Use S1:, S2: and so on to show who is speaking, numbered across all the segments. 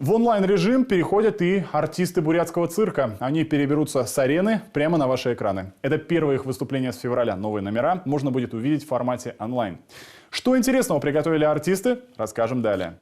S1: В онлайн-режим переходят и артисты бурятского цирка. Они переберутся с арены прямо на ваши экраны. Это первое их выступление с февраля. Новые номера можно будет увидеть в формате онлайн. Что интересного приготовили артисты, расскажем далее.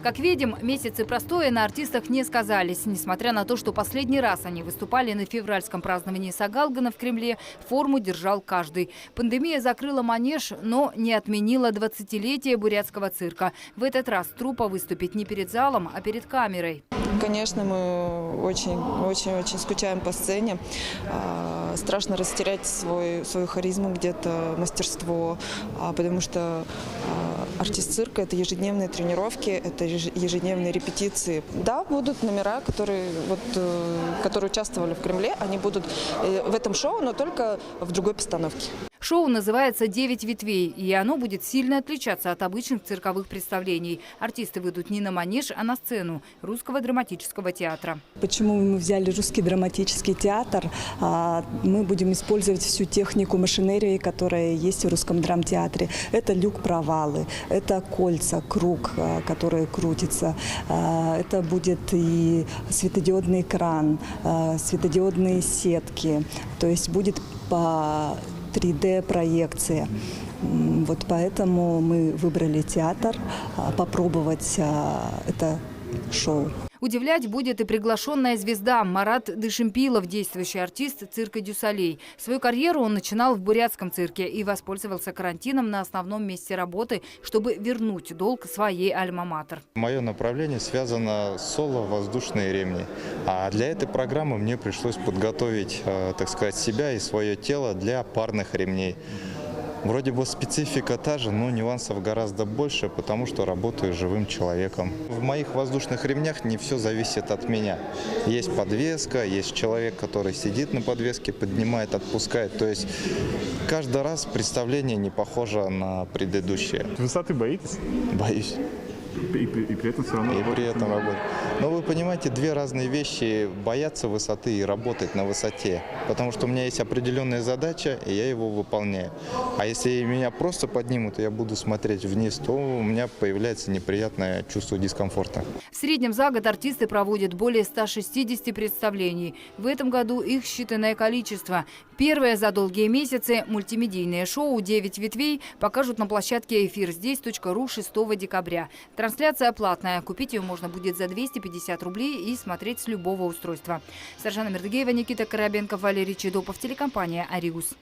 S2: Как видим, месяцы простоя на артистах не сказались. Несмотря на то, что последний раз они выступали на февральском праздновании Сагалгана в Кремле, форму держал каждый. Пандемия закрыла манеж, но не отменила 20-летие бурятского цирка. В этот раз труппа выступит не перед залом, а перед камерой.
S3: Конечно, мы очень скучаем по сцене. Страшно растерять свою харизму, где-то мастерство, потому что артист цирка – это ежедневные тренировки, это ежедневные репетиции. Да, будут номера, которые участвовали в Кремле, они будут в этом шоу, но только в другой постановке.
S2: Шоу называется «9 ветвей», и оно будет сильно отличаться от обычных цирковых представлений. Артисты выйдут не на манеж, а на сцену Русского драматического театра.
S4: Почему мы взяли Русский драматический театр? Мы будем использовать всю технику машинерии, которая есть в Русском драмтеатре. Это люк-провалы, это кольца, круг, который крутится. Это будет и светодиодный экран, светодиодные сетки. То есть будет по 3D-проекция. Вот поэтому мы выбрали театр, попробовать это шоу.
S2: Удивлять будет и приглашенная звезда Марат Дышимпилов, действующий артист цирка «Дюсалей». Свою карьеру он начинал в бурятском цирке и воспользовался карантином на основном месте работы, чтобы вернуть долг своей альма-матер.
S5: Мое направление связано с соло-воздушные ремни. А для этой программы мне пришлось подготовить, так сказать, себя и свое тело для парных ремней. Вроде бы специфика та же, но нюансов гораздо больше, потому что работаю с живым человеком. В моих воздушных ремнях не все зависит от меня. Есть подвеска, есть человек, который сидит на подвеске, поднимает, отпускает. То есть каждый раз представление не похоже на предыдущее.
S1: Высоты боитесь?
S5: Боюсь.
S1: И при этом все равно.
S5: И при этом работать. Но вы понимаете, две разные вещи: бояться высоты и работать на высоте. Потому что у меня есть определенная задача, и я его выполняю. А если меня просто поднимут, и я буду смотреть вниз, то у меня появляется неприятное чувство дискомфорта.
S2: В среднем за год артисты проводят более 160 представлений. В этом году их считанное количество. Первое за долгие месяцы мультимедийное шоу «9 ветвей» покажут на площадке эфирздесь.ру 6 декабря. Трансляция платная. Купить ее можно будет за 250 рублей и смотреть с любого устройства. Саржана Мердыгеева, Никита Коробенков, Валерий Чедопов, телекомпания «Ариус».